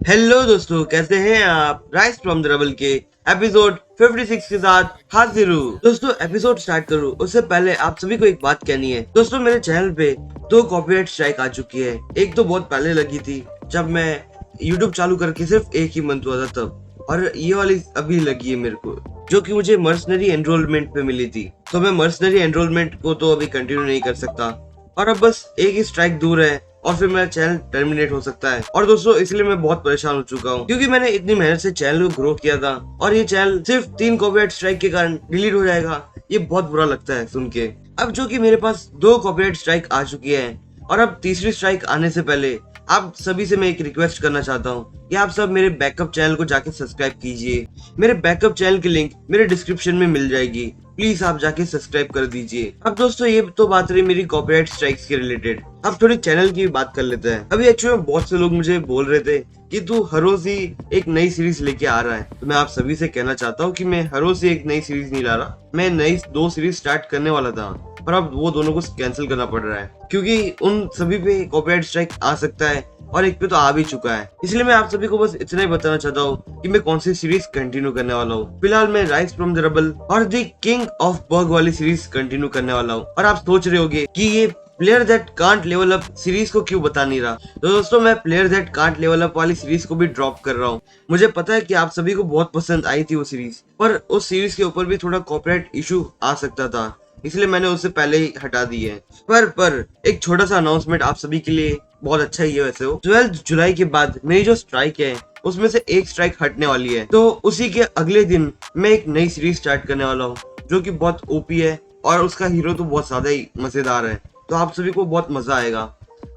Hello दोस्तों, कैसे हैं आप। राइस फ्रॉम द रबल के एपिसोड 56 के साथ हाजिर हूँ। दोस्तों, एपिसोड स्टार्ट करूँ उससे पहले आप सभी को एक बात कहनी है। दोस्तों, मेरे चैनल पे 2 कॉपीराइट स्ट्राइक आ चुकी है। एक तो बहुत पहले लगी थी जब मैं यूट्यूब चालू करके सिर्फ एक ही मंथ हुआ था तब, और ये वाली अभी लगी है मेरे को, जो कि मुझे मर्सनरी एनरोलमेंट पे मिली थी। तो मैं मर्सनरी एनरोलमेंट को तो अभी कंटिन्यू नहीं कर सकता, और अब बस एक ही स्ट्राइक दूर है और फिर मेरा चैनल टर्मिनेट हो सकता है। और दोस्तों, इसलिए मैं बहुत परेशान हो चुका हूँ, क्योंकि मैंने इतनी मेहनत से चैनल को ग्रो किया था और ये चैनल सिर्फ 3 कॉपीराइट स्ट्राइक के कारण डिलीट हो जाएगा। ये बहुत बुरा लगता है सुन के। अब जो कि मेरे पास 2 कॉपीराइट स्ट्राइक आ चुकी है, और अब तीसरी स्ट्राइक आने से पहले आप सभी से मैं एक रिक्वेस्ट करना चाहता हूँ कि आप सब मेरे बैकअप चैनल को जाके सब्सक्राइब कीजिए। मेरे बैकअप चैनल की लिंक मेरे डिस्क्रिप्शन में मिल जाएगी, प्लीज आप जाके सब्सक्राइब कर दीजिए। अब दोस्तों, ये तो बात रही मेरी कॉपीराइट स्ट्राइक्स के रिलेटेड। अब थोड़ी चैनल की बात कर लेते हैं। अभी एक्चुअली बहुत से लोग मुझे बोल रहे थे कि तू हर रोज ही एक नई सीरीज लेके आ रहा है। तो मैं आप सभी से कहना चाहता हूँ कि मैं हर रोज ही एक नई सीरीज नहीं ला रहा। मैं नई 2 सीरीज स्टार्ट करने वाला था, पर अब वो दोनों को कैंसिल करना पड़ रहा है, क्योंकि उन सभी पे कॉपीराइट स्ट्राइक आ सकता है और एक पे तो आ भी चुका है। इसलिए मैं आप सभी को बस इतना ही बताना चाहता हूँ कि मैं कौन सी सीरीज कंटिन्यू करने वाला हूँ। फिलहाल मैं राइस फ्रॉम द रबल और द किंग ऑफ बग वाली सीरीज कंटिन्यू करने वाला हूँ। और आप सोच रहे होंगे कि ये player that can't level up series को क्यों बता नहीं रहा। तो दोस्तों, मैं player that can't level up वाली सीरीज को भी ड्रॉप कर रहा हूँ। मुझे पता है कि आप सभी को बहुत पसंद आई थी वो सीरीज, पर उस सीरीज के ऊपर भी थोड़ा कॉपीराइट इशू आ सकता था, इसलिए मैंने उसे पहले ही हटा दी है। पर एक छोटा सा अनाउंसमेंट आप सभी के लिए, बहुत अच्छा ही है वैसे वो। 12 जुलाई के बाद मेरी जो स्ट्राइक है उसमें से एक स्ट्राइक हटने वाली है, तो उसी के अगले दिन मैं एक नई सीरीज स्टार्ट करने वाला हूँ, जो कि बहुत ओपी है और उसका हीरो तो बहुत ज्यादा ही मजेदार है। तो आप सभी को बहुत मजा आएगा।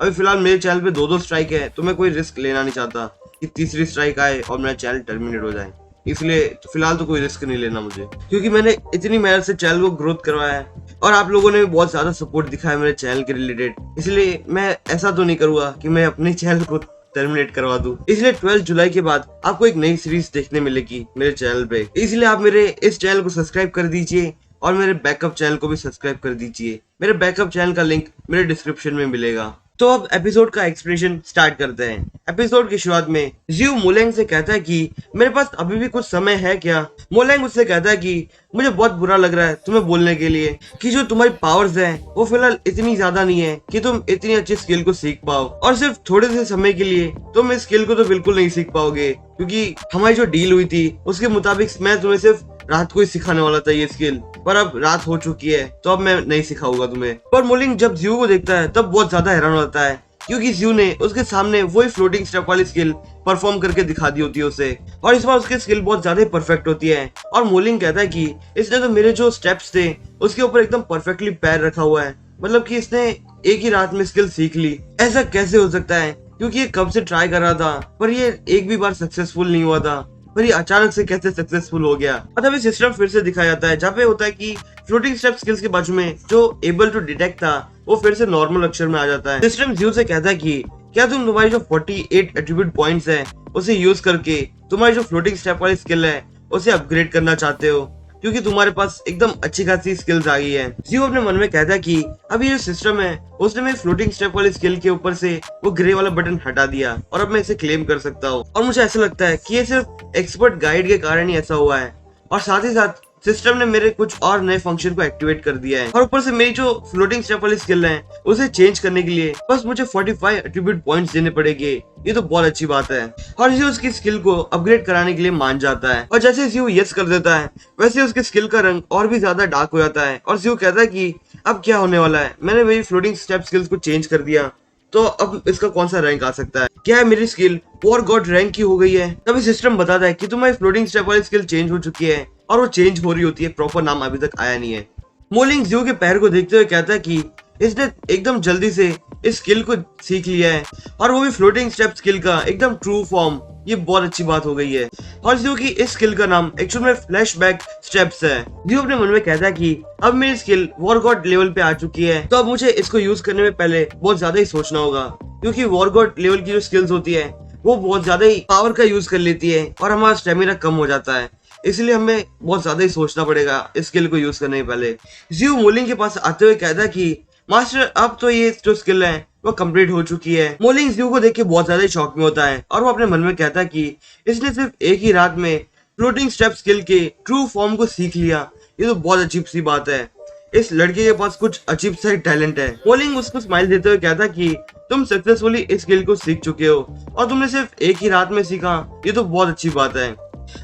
अभी फिलहाल मेरे चैनल पे 2 स्ट्राइक है, तो मैं कोई रिस्क लेना नहीं चाहता कि तीसरी स्ट्राइक आए और मेरा चैनल टर्मिनेट हो जाए। इसलिए फिलहाल तो कोई रिस्क नहीं लेना मुझे, क्योंकि मैंने इतनी मेहनत से चैनल को ग्रोथ करवाया है और आप लोगों ने भी बहुत ज्यादा सपोर्ट दिखाया मेरे चैनल के रिलेटेड। इसलिए मैं ऐसा तो नहीं करूंगा कि मैं अपने चैनल को टर्मिनेट करवा दूं। इसलिए 12 जुलाई के बाद आपको एक नई सीरीज देखने मिलेगी मेरे चैनल पे। इसलिए आप मेरे इस चैनल को सब्सक्राइब कर दीजिए और मेरे बैकअप चैनल को भी सब्सक्राइब कर दीजिए। मेरे बैकअप चैनल का लिंक मेरे डिस्क्रिप्शन में मिलेगा। तो अब एपिसोड का एक्सप्लेनेशन स्टार्ट करते हैं। एपिसोड की शुरुआत में जियो मोलेंग से कहता है कि मेरे पास अभी भी कुछ समय है क्या। मोलेंग उससे कहता है कि मुझे बहुत बुरा लग रहा है तुम्हें बोलने के लिए कि जो तुम्हारी पावर्स हैं वो फिलहाल इतनी ज्यादा नहीं है कि तुम इतनी अच्छी स्किल को सीख पाओ, और सिर्फ थोड़े से समय के लिए तुम इस स्किल को तो बिल्कुल नहीं सीख पाओगे, क्योंकि हमारी जो डील हुई थी उसके मुताबिक मैं तुम्हें सिर्फ रात को ही सिखाने वाला था ये स्किल, पर अब रात हो चुकी है तो अब मैं नहीं सिखाऊंगा तुम्हें। पर मोलिंग जब जियो को देखता है तब बहुत ज्यादा हैरान होता है, क्योंकि जियो ने उसके सामने वही फ्लोटिंग स्टेप वाली स्किल परफॉर्म करके दिखा दी होती है उसे, और इस बार उसकी स्किल बहुत ज्यादा परफेक्ट होती है। और मोलिंग कहता है कि इसने तो मेरे जो स्टेप्स थे उसके ऊपर एकदम परफेक्टली पैर रखा हुआ है, मतलब कि इसने एक ही रात में स्किल सीख ली। ऐसा कैसे हो सकता है, क्योंकि ये कब से ट्राई कर रहा था पर ये एक भी बार सक्सेसफुल नहीं हुआ था, पर ये अचानक से कैसे सक्सेसफुल हो गया। मतलब ये सिस्टम फिर से दिखाया जाता है, जहाँ पे होता है कि फ्लोटिंग स्टेप स्किल्स के बाजू में जो एबल टू डिटेक्ट था वो फिर से नॉर्मल अक्षर में आ जाता है। सिस्टम जियो से कहता है कि क्या तुम तुम्हारी जो 48 एट्रीब्यूट पॉइंट्स है उसे यूज करके तुम्हारी जो फ्लोटिंग स्टेप वाली स्किल है उसे अपग्रेड करना चाहते हो, क्योंकि तुम्हारे पास एकदम अच्छी खासी स्किल्स आ गई है। जियो अपने मन में कहता है कि अब ये जो सिस्टम है उसने मेरी फ्लोटिंग स्टेप वाली स्किल के ऊपर से वो ग्रे वाला बटन हटा दिया और अब मैं इसे क्लेम कर सकता हूँ। और मुझे ऐसा लगता है कि ये सिर्फ एक्सपर्ट गाइड के कारण ही ऐसा हुआ है, और साथ ही साथ सिस्टम ने मेरे कुछ और नए फंक्शन को एक्टिवेट कर दिया है। और ऊपर से मेरी जो फ्लोटिंग स्टेप वाली स्किल है उसे चेंज करने के लिए बस मुझे 45 एट्रीब्यूट पॉइंट्स देने पड़ेंगे। ये तो बहुत अच्छी बात है। और जियो उसकी स्किल को अपग्रेड कराने के लिए मान जाता है, और जैसे जियो यस कर देता है वैसे उसकी स्किल का रंग और भी ज्यादा डार्क हो जाता है। और जियो कहता है कि अब क्या होने वाला है, मैंने मेरी फ्लोटिंग स्टेप स्किल्स को चेंज कर दिया, तो अब इसका कौन सा रैंक आ सकता है। क्या है मेरी स्किल वॉर गॉड रैंक की हो गई है। तभी सिस्टम बताता है कि तुम्हारी फ्लोटिंग स्टेप वाली स्किल चेंज हो चुकी है, और वो चेंज हो रही होती है, प्रॉपर नाम अभी तक आया नहीं है। मोलिंग जियो के पैर को देखते हुए कहता है कि इसने एकदम जल्दी से इस स्किल को सीख लिया है, और वो भी फ्लोटिंग स्टेप स्किल का एकदम ट्रू फॉर्म। ये बहुत अच्छी बात हो गई है। और जियो की इस स्किल का नाम एक्चुअल में फ्लैशबैक स्टेप्स है। जियो अपने मन में कहता है कि अब मेरी स्किल वॉर गॉड लेवल पे आ चुकी है, तो अब मुझे इसको यूज करने में पहले बहुत ज्यादा ही सोचना होगा, क्योंकि वॉर गॉड लेवल की जो स्किल्स होती है वो बहुत ज्यादा ही पावर का यूज कर लेती है और हमारा स्टेमिना कम हो जाता है। इसलिए हमें बहुत ज्यादा ही सोचना पड़ेगा इस स्किल को यूज करने के पहले। जियो मोलिंग के पास आते हुए कहता है कि मास्टर अब तो ये जो स्किल है वो कंप्लीट हो चुकी है। मोलिंग जियो को देख के बहुत ज्यादा शॉक में होता है और वो अपने मन में कहता है कि इसने सिर्फ एक ही रात में फ्लोटिंग स्टेप स्किल के ट्रू फॉर्म को सीख लिया। ये तो बहुत अजीब सी बात है। इस लड़के के पास कुछ अजीब सा टैलेंट है। मोलिंग उसको स्माइल देते हुए कहता कि तुम सक्सेसफुली इस स्किल को सीख चुके हो और तुमने सिर्फ एक ही रात में सीखा। ये तो बहुत अच्छी बात है।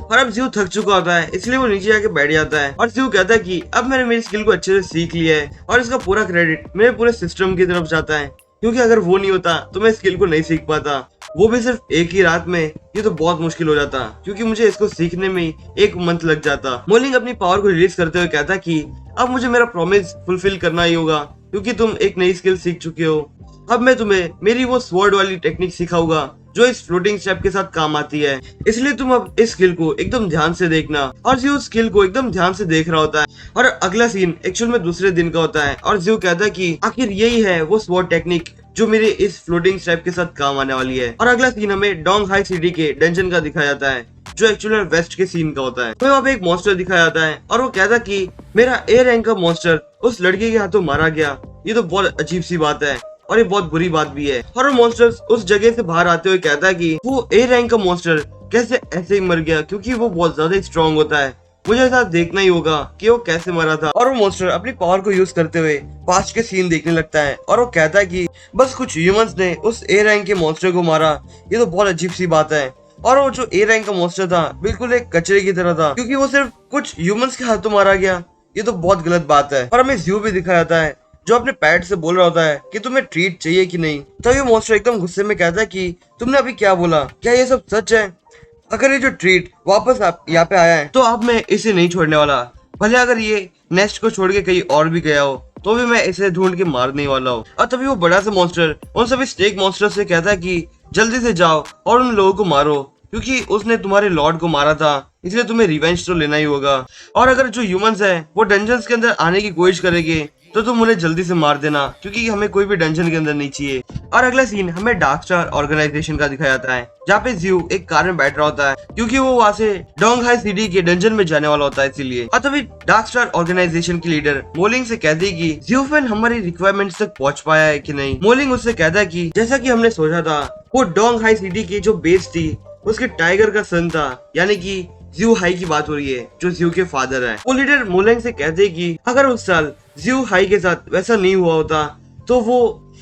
और अब जियो थक चुका होता है, इसलिए वो नीचे आके बैठ जाता है और जियो कहता है कि अब मैंने मेरी स्किल को अच्छे से सीख लिया है और इसका पूरा क्रेडिट मेरे पूरे सिस्टम की तरफ जाता है, क्योंकि अगर वो नहीं होता तो मैं स्किल को नहीं सीख पाता, वो भी सिर्फ एक ही रात में। ये तो बहुत मुश्किल हो जाता क्योंकि मुझे इसको सीखने में एक मंथ लग जाता। मोलिंग अपनी पावर को रिलीज करते हुए कहता कि अब मुझे मेरा प्रॉमिस फुलफिल करना ही होगा, क्योंकि तुम एक नई स्किल सीख चुके हो। अब मैं तुम्हें मेरी वो स्वॉर्ड वाली टेक्निक सिखाऊंगा जो इस फ्लोटिंग स्टेप के साथ काम आती है, इसलिए तुम अब इस स्किल को एकदम ध्यान से देखना। और जियो स्किल को एकदम ध्यान से देख रहा होता है और अगला सीन एक्चुअल में दूसरे दिन का होता है और जियो कहता है कि आखिर यही है वो स्वॉर्ड टेक्निक जो मेरे इस फ्लोटिंग स्टेप के साथ काम आने वाली है। और अगला सीन हमें डोंग हाई सिटी के डंजन का दिखाया जाता है जो एक्चुअली वेस्ट के सीन का होता है। तो वहाँ पे एक मॉन्स्टर दिखाया जाता है और वो कहता कि मेरा ए रैंक का मॉन्स्टर उस लड़के के हाथों मारा गया। ये तो बहुत अजीब सी बात है और ये बहुत बुरी बात भी है। और मॉन्स्टर उस जगह से बाहर आते हुए कहता है कि वो ए रैंक का मॉन्स्टर कैसे ऐसे ही मर गया, क्योंकि वो बहुत ज्यादा स्ट्रॉन्ग होता है। मुझे ऐसा देखना ही होगा कि वो कैसे मरा था। और वो मॉन्स्टर अपनी पावर को यूज करते हुए पास्ट के सीन देखने लगता है और वो कहता है कि बस कुछ ह्यूमंस ने उस ए रैंक के मॉन्स्टर को मारा। ये तो बहुत अजीब सी बात है। और वो जो ए रैंक का मॉन्स्टर था बिल्कुल एक कचरे की तरह था, क्योंकि वो सिर्फ कुछ ह्यूमंस के हाथों मारा गया। ये तो बहुत गलत बात है। और हमें जियो भी दिखाया जाता है जो अपने पैट से बोल रहा होता है कि तुम्हें ट्रीट चाहिए कि नहीं। तो ये मॉन्स्टर एकदम गुस्से में कहता है कि तुमने अभी क्या बोला, क्या ये सब सच है? अगर ये जो ट्रीट वापस आप यहाँ पे आया है तो अब मैं इसे नहीं छोड़ने वाला, भले अगर ये नेस्ट को छोड़ के कहीं और भी गया हो तो भी मैं इसे ढूंढ के मारने वाला हूँ। और तभी वो बड़ा सा मॉन्स्टर उन सभी स्नेक मॉन्स्टर से कहता है कि जल्दी से जाओ और उन लोगों को मारो, क्योंकि उसने तुम्हारे लॉर्ड को मारा था, इसलिए तुम्हें रिवेंज तो लेना ही होगा। और अगर जो ह्यूमंस है वो डंजन्स के अंदर आने की कोशिश करेंगे तो तुम उन्हें जल्दी से मार देना, क्योंकि हमें कोई भी डंजन के अंदर नहीं चाहिए। और अगला सीन हमें डार्क स्टार ऑर्गेनाइजेशन का दिखाया जाता है जहाँ पे जियो एक कार में बैठ रहा होता है, क्योंकि वो वहाँ से डोंग हाई सिटी के डंजन में जाने वाला होता है इसीलिए। और तभी डार्क स्टार ऑर्गेनाइजेशन की लीडर मोलिंग से कहती है कि जियो फैन हमारी रिक्वायरमेंट्स तक पहुँच पाया है कि नहीं। मोलिंग उससे कहता है कि जैसा कि हमने सोचा था, वो डोंग हाई सिटी की जो बेस थी उसके टाइगर का सन था, यानी कि जियो हाई की बात हो रही है जो जियो के फादर है। वो लीडर मोलिंग से कहते हैं कि अगर उस साल जियो हाई के साथ वैसा नहीं हुआ होता तो वो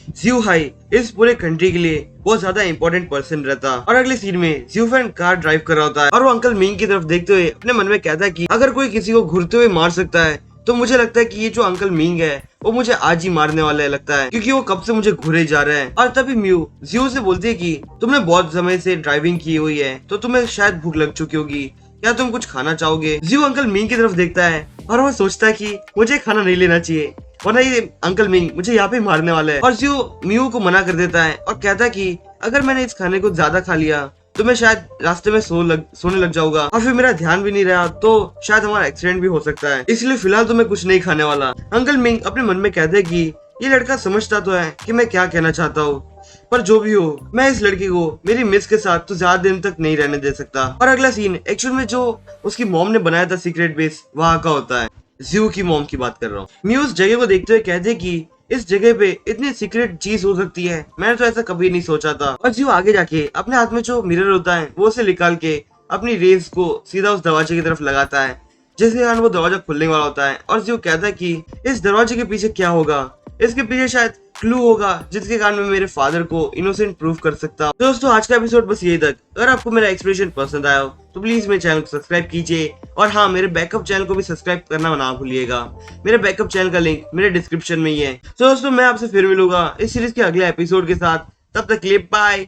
जियो हाई इस पूरे कंट्री के लिए बहुत ज्यादा इंपॉर्टेंट पर्सन रहता। और अगले सीन में जियो फैन कार ड्राइव कर रहा होता है और वो अंकल मिंग की तरफ देखते हुए अपने मन में कहता है कि अगर कोई किसी को घूरते हुए मार सकता है तो मुझे लगता है कि ये जो अंकल मिंग है वो मुझे आज ही मारने वाला है लगता है, क्योंकि वो कब से मुझे घूरे जा रहे हैं। और तभी म्यू जियो से बोलती है कि तुमने बहुत समय से ड्राइविंग की हुई है तो तुम्हें शायद भूख लग चुकी होगी, क्या तुम कुछ खाना चाहोगे? जियो अंकल मिंग की तरफ देखता है और वो सोचता है कि मुझे खाना नहीं लेना चाहिए वरना ये अंकल मिंग मुझे यहाँ पे मारने वाला है। और जियो म्यू को मना कर देता है और कहता है कि अगर मैंने इस खाने को ज्यादा खा लिया तो मैं शायद रास्ते में सोने लग जाऊंगा और फिर मेरा ध्यान भी नहीं रहा तो शायद हमारा एक्सीडेंट भी हो सकता है, इसलिए फिलहाल तो मैं कुछ नहीं खाने वाला। अंकल मिंग अपने मन में कहते हैं कि ये लड़का समझता तो है कि मैं क्या कहना चाहता हूँ, पर जो भी हो मैं इस लड़की को मेरी मिस के साथ तो ज्यादा दिन तक नहीं रहने दे सकता। और अगला सीन एक्चुअल में जो उसकी मॉम ने बनाया था सीक्रेट बेस वहाँ का होता है। जियो की मॉम की बात कर रहा हूँ। म्यू उस जगह को देखते हुए कहते कि इस जगह पे इतनी सीक्रेट चीज हो सकती है, मैंने तो ऐसा कभी नहीं सोचा था। और जियो आगे जाके अपने हाथ में जो मिरर होता है वो उसे निकाल के अपनी रेस को सीधा उस दरवाजे की तरफ लगाता है, जिसके कारण वो दरवाजा खुलने वाला होता है। और जियो कहता है कि इस दरवाजे के पीछे क्या होगा, इसके पीछे शायद क्लू होगा जिसके कारण मैं मेरे फादर को इनोसेंट प्रूव कर सकता हूँ। दोस्तों आज का एपिसोड बस यही तक। अगर आपको मेरा एक्सप्रेशन पसंद आया हो तो प्लीज मेरे चैनल को सब्सक्राइब कीजिए और हाँ मेरे बैकअप चैनल को भी सब्सक्राइब करना ना भूलिएगा। मेरे बैकअप चैनल का लिंक मेरे डिस्क्रिप्शन में ही है। तो दोस्तों मैं आपसे फिर मिलूंगा इस सीरीज के अगले एपिसोड के साथ, तब तक के लिए बाय।